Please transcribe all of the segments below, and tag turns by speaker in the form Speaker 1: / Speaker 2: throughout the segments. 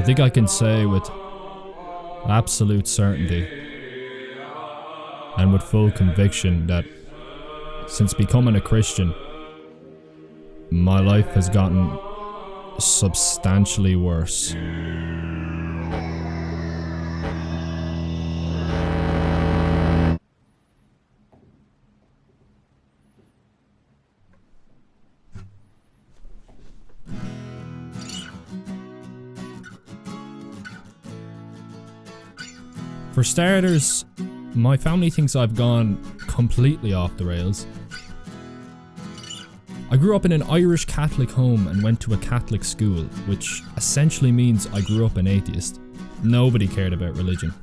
Speaker 1: think I can say with absolute certainty and with full conviction that since becoming a Christian, my life has gotten substantially worse. For starters, my family thinks I've gone completely off the rails. I grew up in an Irish Catholic home and went to a Catholic school, which essentially means I grew up an atheist. Nobody cared about religion.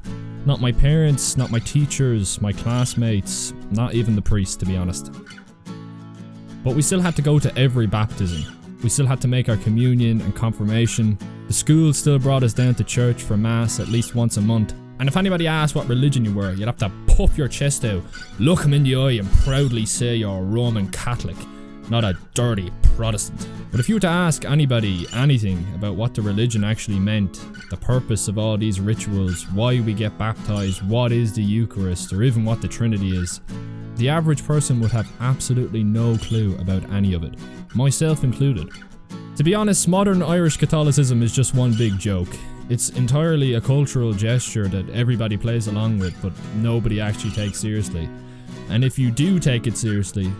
Speaker 1: Not my parents, not my teachers, my classmates, not even the priest, to be honest. But we still had to go to every baptism. We still had to make our communion and confirmation. The school still brought us down to church for mass at least once a month. And if anybody asked what religion you were, you'd have to puff your chest out, look them in the eye and proudly say you're a Roman Catholic, not a dirty Protestant. But if you were to ask anybody anything about what the religion actually meant, the purpose of all these rituals, why we get baptized, what is the Eucharist, or even what the Trinity is, the average person would have absolutely no clue about any of it, myself included. To be honest, modern Irish Catholicism is just one big joke. It's entirely a cultural gesture that everybody plays along with, but nobody actually takes seriously. And if you do take it seriously,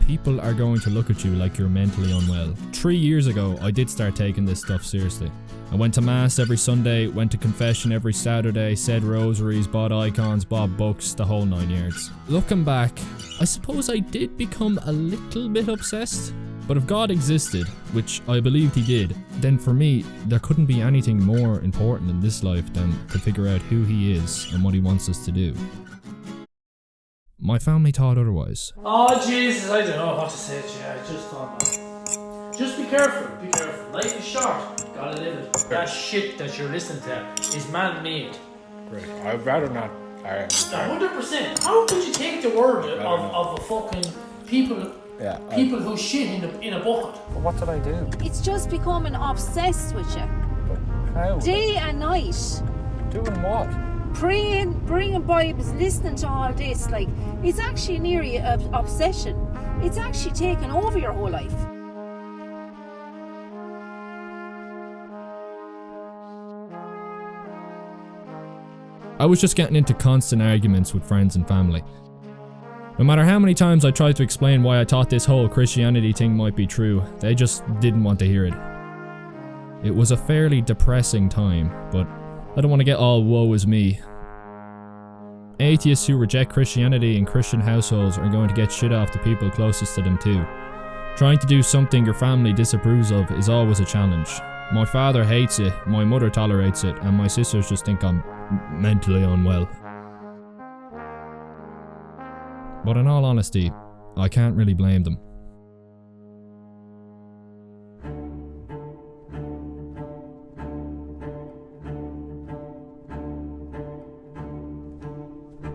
Speaker 1: people are going to look at you like you're mentally unwell. 3 years ago, I did start taking this stuff seriously. I went to mass every Sunday, went to confession every Saturday, said rosaries, bought icons, bought books, the whole 9 yards. Looking back, I suppose I did become a little bit obsessed. But if God existed, which I believed he did, then for me, there couldn't be anything more important in this life than to figure out who he is and what he wants us to do. My family thought otherwise.
Speaker 2: Oh Jesus, I don't know what to say to you, I just don't know. Just be careful, be careful. Life is short, gotta live it. That shit that you're listening to is man-made.
Speaker 3: Great, I'd rather not.
Speaker 2: 100%. How could you take the word of a fucking people...
Speaker 3: Yeah,
Speaker 2: people who shit in a bucket.
Speaker 3: But what did I do?
Speaker 4: It's just becoming obsessed with you.
Speaker 3: But how?
Speaker 4: Day and night.
Speaker 3: Doing what?
Speaker 4: Praying, bringing Bibles, listening to all this. Like, it's actually nearly an obsession. It's actually taken over your whole life.
Speaker 1: I was just getting into constant arguments with friends and family. No matter how many times I tried to explain why I thought this whole Christianity thing might be true, they just didn't want to hear it. It was a fairly depressing time, but I don't want to get all woe is me. Atheists who reject Christianity in Christian households are going to get shit off the people closest to them too. Trying to do something your family disapproves of is always a challenge. My father hates it, my mother tolerates it, and my sisters just think I'm mentally unwell. But in all honesty, I can't really blame them.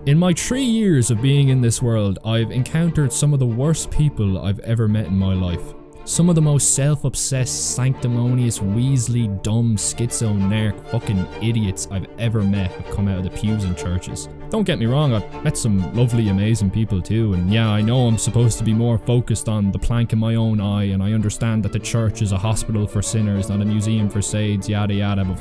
Speaker 1: In my 3 years of being in this world, I've encountered some of the worst people I've ever met in my life. Some of the most self-obsessed, sanctimonious, weaselly, dumb, schizo, narc, fucking idiots I've ever met have come out of the pews in churches. Don't get me wrong, I've met some lovely, amazing people too, and yeah, I know I'm supposed to be more focused on the plank in my own eye, and I understand that the church is a hospital for sinners, not a museum for saints, yada yada, but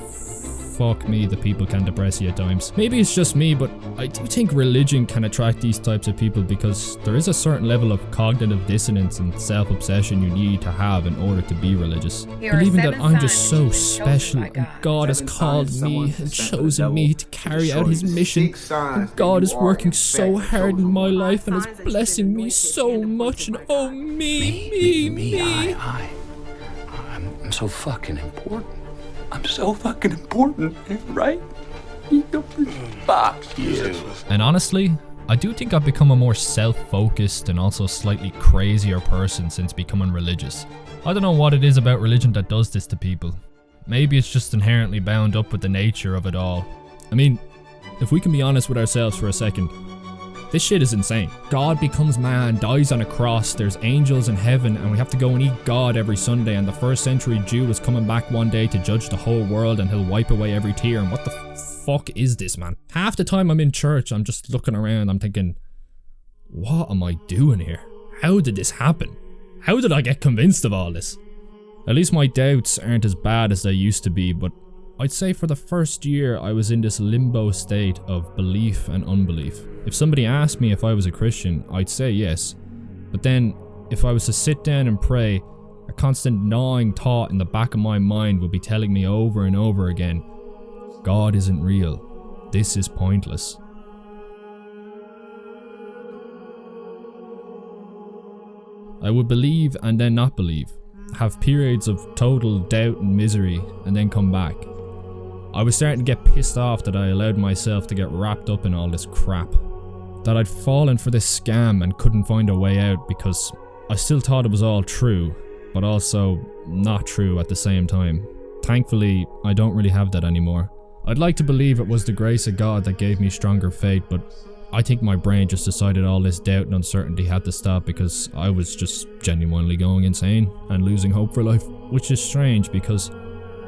Speaker 1: fuck me, the people can depress you at times. Maybe it's just me, but I do think religion can attract these types of people because there is a certain level of cognitive dissonance and self-obsession you need to have in order to be religious. Believing that I'm just so special and God has called me and chosen me to carry out his mission, and God is working so hard in my life and is blessing me so much, and oh me.
Speaker 5: I'm so fucking important. I'm so fucking important, right? Fuck you.
Speaker 1: And honestly, I do think I've become a more self-focused and also slightly crazier person since becoming religious. I don't know what it is about religion that does this to people. Maybe it's just inherently bound up with the nature of it all. I mean, if we can be honest with ourselves for a second, This shit is insane. God becomes man, dies on a cross, there's angels in heaven, and we have to go and eat God every Sunday, and the first century Jew is coming back one day to judge the whole world, and he'll wipe away every tear. And what the fuck is this, man? Half the time I'm in church, I'm just looking around, I'm thinking, what am I doing here? How did this happen? How did I get convinced of all this? At least my doubts aren't as bad as they used to be, but I'd say for the first year I was in this limbo state of belief and unbelief. If somebody asked me if I was a Christian, I'd say yes. But then, if I was to sit down and pray, a constant gnawing thought in the back of my mind would be telling me over and over again, God isn't real. This is pointless. I would believe and then not believe, have periods of total doubt and misery, and then come back. I was starting to get pissed off that I allowed myself to get wrapped up in all this crap. That I'd fallen for this scam and couldn't find a way out because I still thought it was all true, but also not true at the same time. Thankfully, I don't really have that anymore. I'd like to believe it was the grace of God that gave me stronger faith, but I think my brain just decided all this doubt and uncertainty had to stop because I was just genuinely going insane and losing hope for life. Which is strange because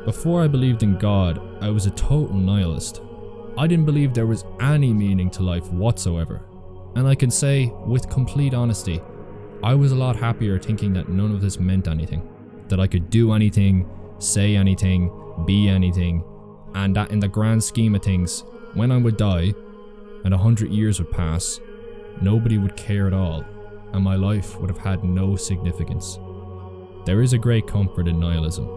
Speaker 1: before I believed in God, I was a total nihilist. I didn't believe there was any meaning to life whatsoever. And I can say, with complete honesty, I was a lot happier thinking that none of this meant anything. That I could do anything, say anything, be anything, and that in the grand scheme of things, when I would die, and 100 years would pass, nobody would care at all, and my life would have had no significance. There is a great comfort in nihilism.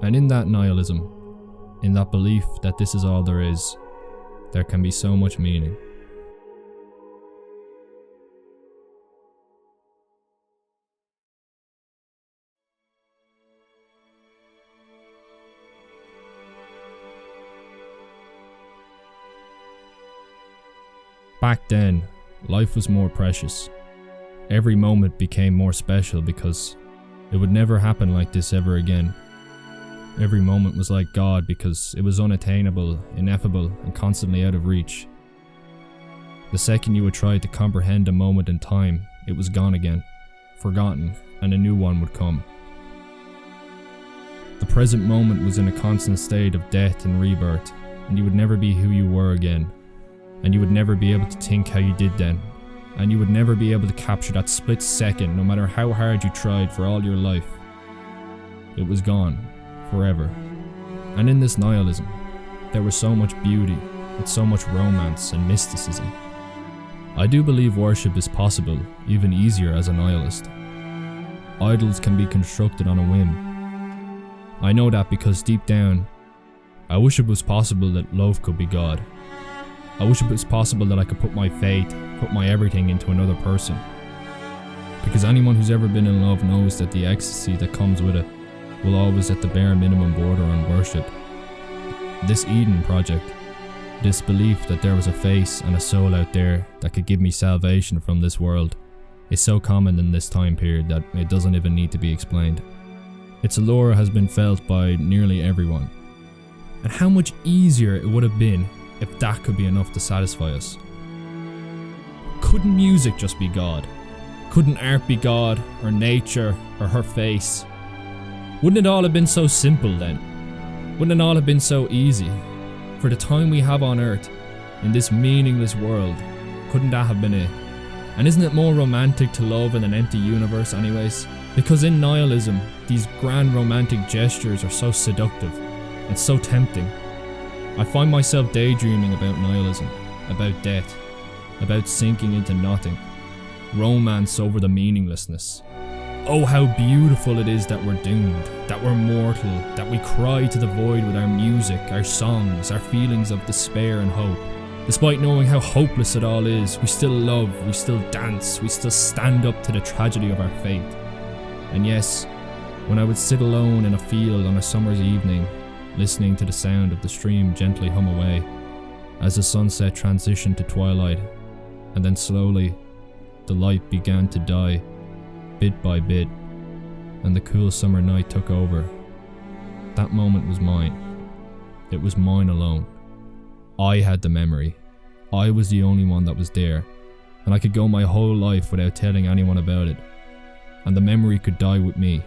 Speaker 1: And in that nihilism, in that belief that this is all there is, there can be so much meaning. Back then, life was more precious. Every moment became more special because it would never happen like this ever again. Every moment was like God because it was unattainable, ineffable, and constantly out of reach. The second you would try to comprehend a moment in time, it was gone again, forgotten, and a new one would come. The present moment was in a constant state of death and rebirth, and you would never be who you were again. And you would never be able to think how you did then. And you would never be able to capture that split second no matter how hard you tried for all your life. It was gone, forever. And in this nihilism, there was so much beauty, and so much romance and mysticism. I do believe worship is possible, even easier as a nihilist. Idols can be constructed on a whim. I know that because deep down, I wish it was possible that love could be God. I wish it was possible that I could put my faith, put my everything into another person. Because anyone who's ever been in love knows that the ecstasy that comes with it will always at the bare minimum border on worship. This Eden project, this belief that there was a face and a soul out there that could give me salvation from this world, is so common in this time period that it doesn't even need to be explained. Its allure has been felt by nearly everyone. And how much easier it would have been if that could be enough to satisfy us. Couldn't music just be God? Couldn't art be God, or nature, or her face? Wouldn't it all have been so simple then? Wouldn't it all have been so easy? For the time we have on earth, in this meaningless world, couldn't that have been it? And isn't it more romantic to love in an empty universe anyways? Because in nihilism, these grand romantic gestures are so seductive, and so tempting. I find myself daydreaming about nihilism, about death, about sinking into nothing, romance over the meaninglessness. Oh, how beautiful it is that we're doomed, that we're mortal, that we cry to the void with our music, our songs, our feelings of despair and hope. Despite knowing how hopeless it all is, we still love, we still dance, we still stand up to the tragedy of our fate. And yes, when I would sit alone in a field on a summer's evening, listening to the sound of the stream gently hum away, as the sunset transitioned to twilight, and then slowly, the light began to die, bit by bit, and the cool summer night took over. That moment was mine. It was mine alone. I had the memory. I was the only one that was there, and I could go my whole life without telling anyone about it. And the memory could die with me,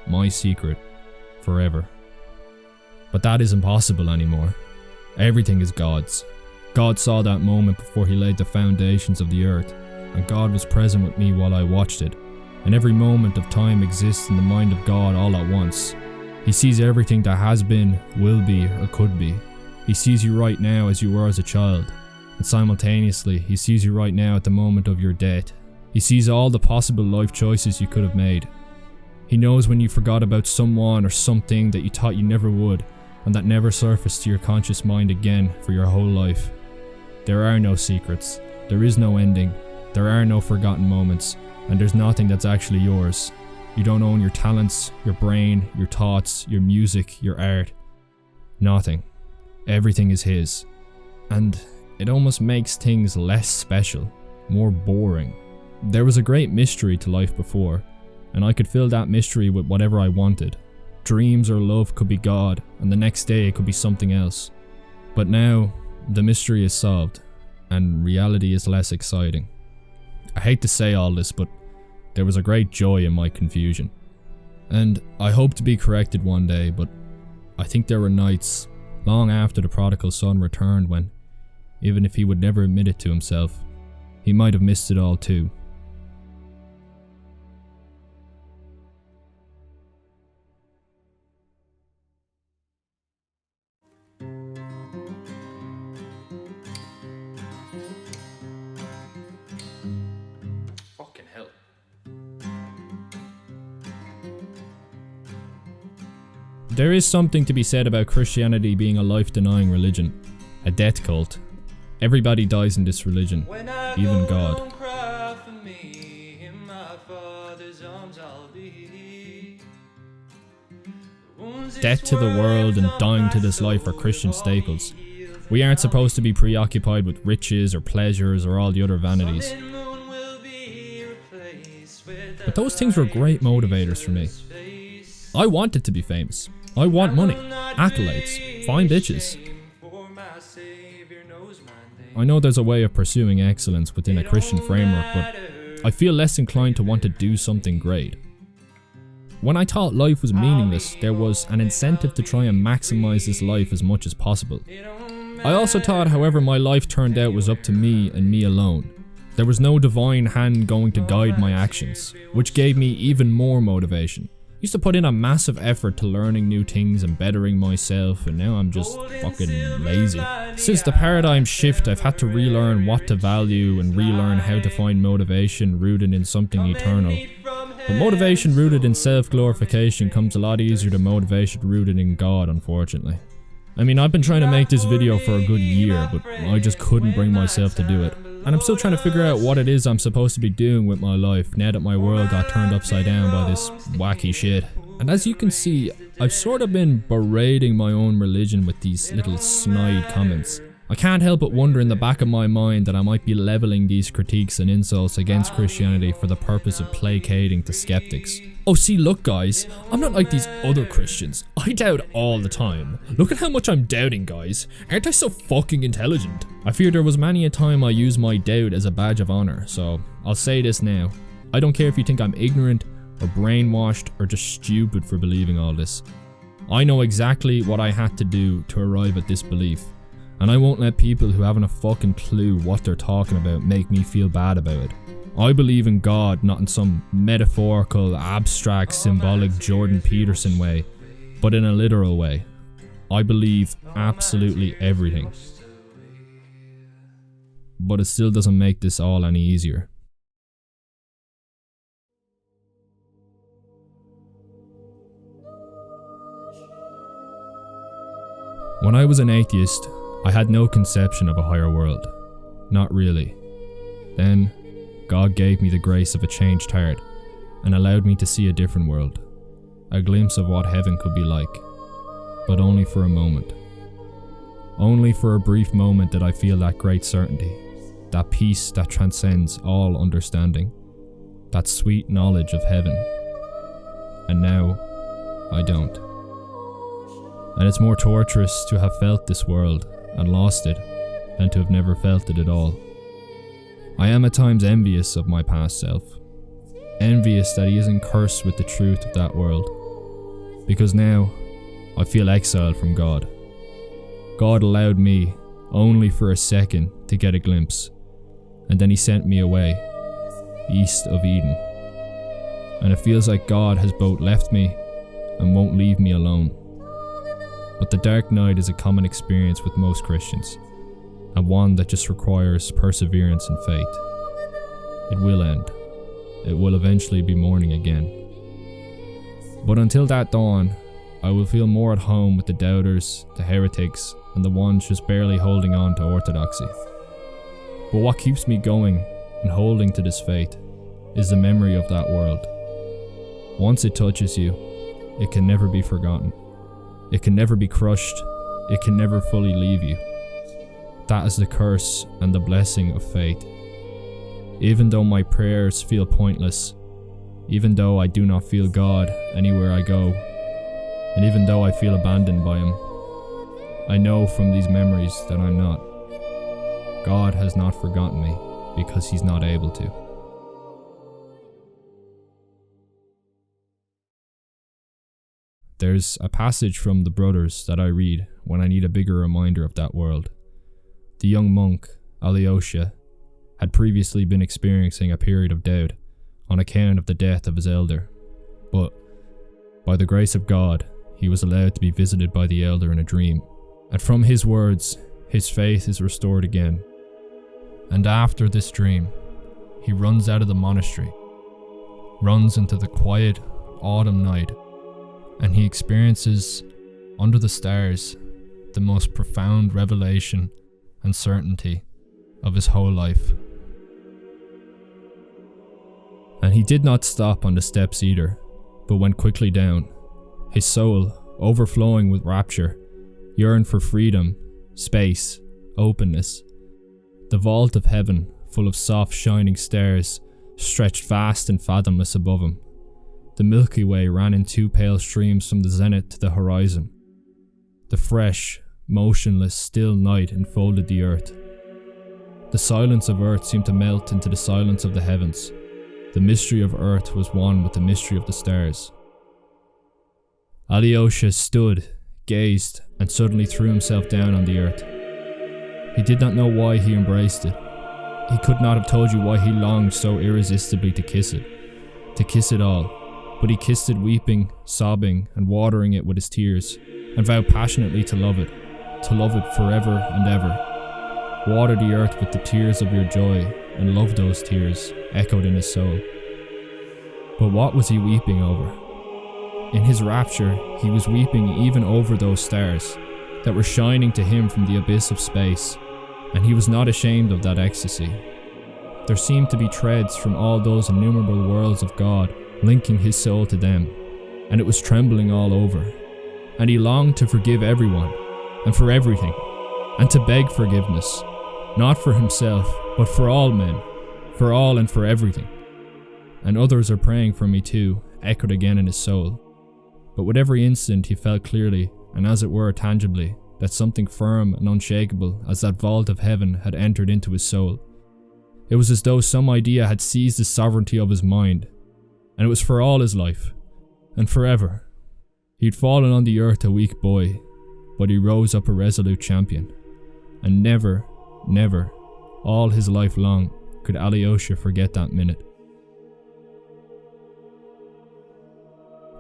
Speaker 1: my secret, forever. But that isn't possible anymore. Everything is God's. God saw that moment before he laid the foundations of the earth, and God was present with me while I watched it. And every moment of time exists in the mind of God all at once. He sees everything that has been, will be, or could be. He sees you right now as you were as a child, and simultaneously, he sees you right now at the moment of your death. He sees all the possible life choices you could have made. He knows when you forgot about someone or something that you thought you never would, and that never surfaced to your conscious mind again for your whole life. There are no secrets, there is no ending, there are no forgotten moments, and there's nothing that's actually yours. You don't own your talents, your brain, your thoughts, your music, your art. Nothing. Everything is his. And it almost makes things less special, more boring. There was a great mystery to life before, and I could fill that mystery with whatever I wanted. Dreams or love could be God, and the next day it could be something else. But now, the mystery is solved, and reality is less exciting. I hate to say all this, but there was a great joy in my confusion. And I hope to be corrected one day, but I think there were nights, long after the prodigal son returned, when, even if he would never admit it to himself, he might have missed it all too.
Speaker 5: Fucking hell.
Speaker 1: There is something to be said about Christianity being a life-denying religion, a death cult. Everybody dies in this religion, even God. Death to the world and dying to this life are Christian staples. We aren't supposed to be preoccupied with riches or pleasures or all the other vanities. But those things were great motivators for me. I wanted to be famous. I want money, accolades, fine bitches. I know there's a way of pursuing excellence within a Christian framework, but I feel less inclined to want to do something great. When I thought life was meaningless, there was an incentive to try and maximize this life as much as possible. I also thought however my life turned out was up to me and me alone. There was no divine hand going to guide my actions, which gave me even more motivation. I used to put in a massive effort to learning new things and bettering myself, and now I'm just fucking lazy. Since the paradigm shift, I've had to relearn what to value and relearn how to find motivation rooted in something eternal. But motivation rooted in self-glorification comes a lot easier than motivation rooted in God, unfortunately. I mean, I've been trying to make this video for a good year, but I just couldn't bring myself to do it. And I'm still trying to figure out what it is I'm supposed to be doing with my life now that my world got turned upside down by this wacky shit. And as you can see, I've sort of been berating my own religion with these little snide comments. I can't help but wonder in the back of my mind that I might be leveling these critiques and insults against Christianity for the purpose of placating to skeptics. Oh see, look guys, I'm not like these other Christians. I doubt all the time. Look at how much I'm doubting, guys. Aren't I so fucking intelligent? I fear there was many a time I used my doubt as a badge of honor, so I'll say this now. I don't care if you think I'm ignorant or brainwashed or just stupid for believing all this. I know exactly what I had to do to arrive at this belief. And I won't let people who haven't a fucking clue what they're talking about make me feel bad about it. I believe in God, not in some metaphorical, abstract, symbolic Jordan Peterson way, but in a literal way. I believe absolutely everything. But it still doesn't make this all any easier. When I was an atheist, I had no conception of a higher world. Not really. Then, God gave me the grace of a changed heart and allowed me to see a different world. A glimpse of what heaven could be like. But only for a moment. Only for a brief moment did I feel that great certainty. That peace that transcends all understanding. That sweet knowledge of heaven. And now, I don't. And it's more torturous to have felt this world and lost it than to have never felt it at all. I am at times envious of my past self, envious that he isn't cursed with the truth of that world, because now I feel exiled from God. God allowed me only for a second to get a glimpse, and then he sent me away, east of Eden. And it feels like God has both left me and won't leave me alone. But the dark night is a common experience with most Christians, and one that just requires perseverance and faith. It will end. It will eventually be morning again. But until that dawn, I will feel more at home with the doubters, the heretics, and the ones just barely holding on to orthodoxy. But what keeps me going and holding to this faith is the memory of that world. Once it touches you, it can never be forgotten. It can never be crushed. It can never fully leave you. That is the curse and the blessing of faith. Even though my prayers feel pointless, even though I do not feel God anywhere I go, and even though I feel abandoned by him, I know from these memories that I'm not. God has not forgotten me because he's not able to. There's a passage from the Brothers that I read when I need a bigger reminder of that world. The young monk, Alyosha, had previously been experiencing a period of doubt on account of the death of his elder, but by the grace of God, he was allowed to be visited by the elder in a dream, and from his words, his faith is restored again. And after this dream, he runs out of the monastery, runs into the quiet autumn night, and he experiences, under the stars, the most profound revelation and certainty of his whole life. And he did not stop on the steps either, but went quickly down. His soul, overflowing with rapture, yearned for freedom, space, openness. The vault of heaven, full of soft shining stars, stretched vast and fathomless above him. The Milky Way ran in two pale streams from the zenith to the horizon. The fresh, motionless, still night enfolded the earth. The silence of earth seemed to melt into the silence of the heavens. The mystery of earth was one with the mystery of the stars. Alyosha stood, gazed, and suddenly threw himself down on the earth. He did not know why he embraced it. He could not have told you why he longed so irresistibly to kiss it all. But he kissed it weeping, sobbing, and watering it with his tears, and vowed passionately to love it forever and ever. Water the earth with the tears of your joy, and love those tears, echoed in his soul. But what was he weeping over? In his rapture, he was weeping even over those stars that were shining to him from the abyss of space, and he was not ashamed of that ecstasy. There seemed to be threads from all those innumerable worlds of God linking his soul to them, and it was trembling all over. And he longed to forgive everyone, and for everything, and to beg forgiveness, not for himself, but for all men, for all and for everything. And others are praying for me too, echoed again in his soul. But with every instant he felt clearly, and as it were tangibly, that something firm and unshakable as that vault of heaven had entered into his soul. It was as though some idea had seized the sovereignty of his mind, and it was for all his life, and forever. He'd fallen on the earth a weak boy, but he rose up a resolute champion, and never, never, all his life long, could Alyosha forget that minute.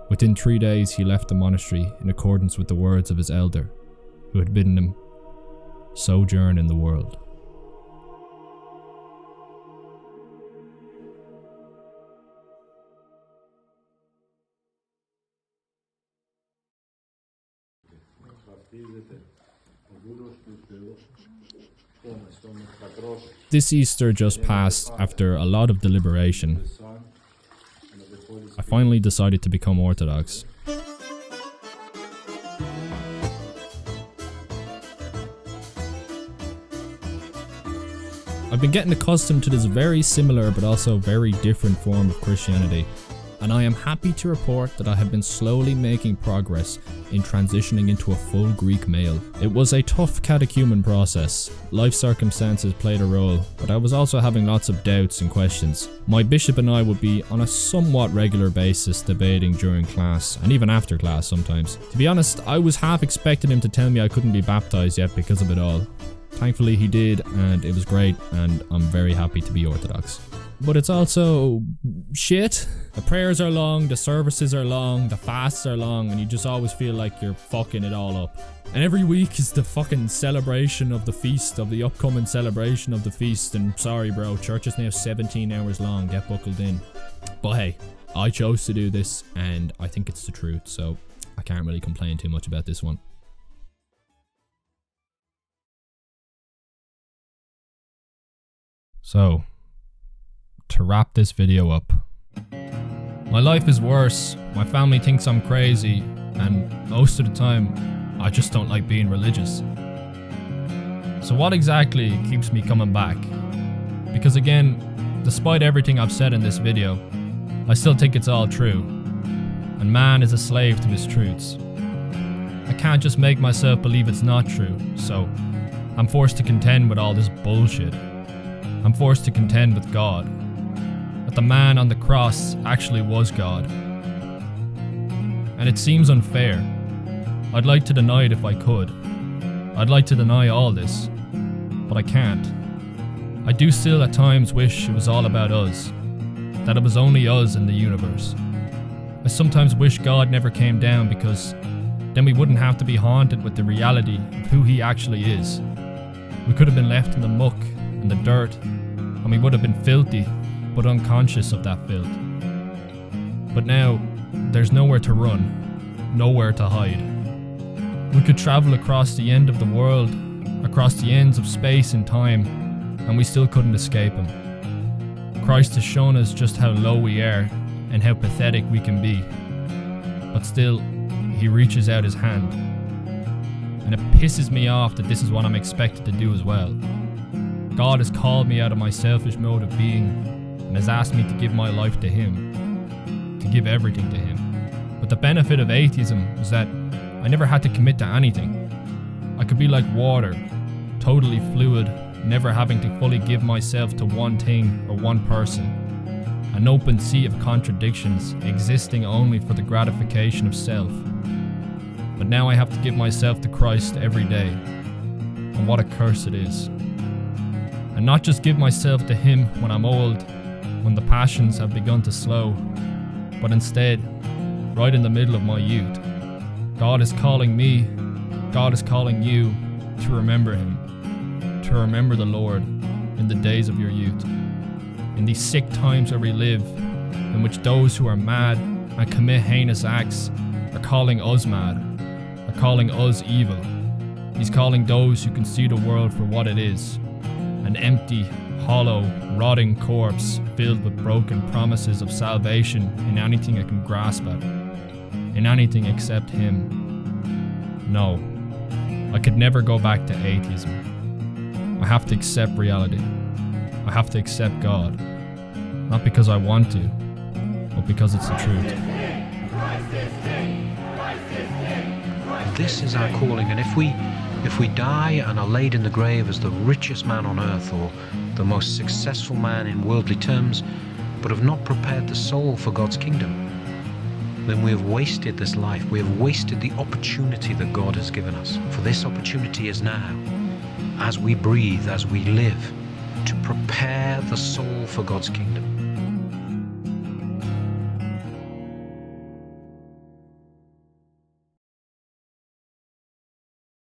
Speaker 1: Within 3 days he left the monastery in accordance with the words of his elder, who had bidden him sojourn in the world. This Easter just passed after a lot of deliberation. I finally decided to become Orthodox. I've been getting accustomed to this very similar but also very different form of Christianity and I am happy to report that I have been slowly making progress in transitioning into a full Greek male. It was a tough catechumen process. Life circumstances played a role, but I was also having lots of doubts and questions. My bishop and I would be on a somewhat regular basis debating during class, and even after class sometimes. To be honest, I was half expecting him to tell me I couldn't be baptized yet because of it all. Thankfully he did, and it was great, and I'm very happy to be Orthodox. But it's also shit. The prayers are long, the services are long, the fasts are long, and you just always feel like you're fucking it all up. And every week is the fucking celebration of the feast, of the upcoming celebration of the feast, and sorry bro, church is now 17 hours long, get buckled in. But hey, I chose to do this, and I think it's the truth, so I can't really complain too much about this one. So, to wrap this video up, my life is worse, my family thinks I'm crazy, and most of the time, I just don't like being religious. So what exactly keeps me coming back? Because again, despite everything I've said in this video, I still think it's all true, and man is a slave to his truths. I can't just make myself believe it's not true, so I'm forced to contend with all this bullshit. I'm forced to contend with God. That the man on the cross actually was God. And it seems unfair. I'd like to deny it if I could. I'd like to deny all this, but I can't. I do still at times wish it was all about us, that it was only us in the universe. I sometimes wish God never came down because then we wouldn't have to be haunted with the reality of who he actually is. We could have been left in the muck and the dirt, and we would have been filthy, but unconscious of that filth. But now, there's nowhere to run, nowhere to hide. We could travel across the end of the world, across the ends of space and time, and we still couldn't escape him. Christ has shown us just how low we are, and how pathetic we can be. But still, he reaches out his hand. And it pisses me off that this is what I'm expected to do as well. God has called me out of my selfish mode of being and has asked me to give my life to him, to give everything to him. But the benefit of atheism is that I never had to commit to anything. I could be like water, totally fluid, never having to fully give myself to one thing or one person. An open sea of contradictions, existing only for the gratification of self. But now I have to give myself to Christ every day. And what a curse it is. And not just give myself to him when I'm old, when the passions have begun to slow, but instead, right in the middle of my youth. God is calling me, God is calling you to remember him, to remember the Lord in the days of your youth. In these sick times where we live, in which those who are mad and commit heinous acts are calling us mad, are calling us evil. He's calling those who can see the world for what it is. An empty, hollow, rotting corpse filled with broken promises of salvation in anything I can grasp at, in anything except him. No, I could never go back to atheism. I have to accept reality. I have to accept God, not because I want to, but because it's the truth.
Speaker 6: This is our calling, and if we die and are laid in the grave as the richest man on earth or the most successful man in worldly terms, but have not prepared the soul for God's kingdom, then we have wasted this life. We have wasted the opportunity that God has given us. For this opportunity is now, as we breathe, as we live, to prepare the soul for God's kingdom.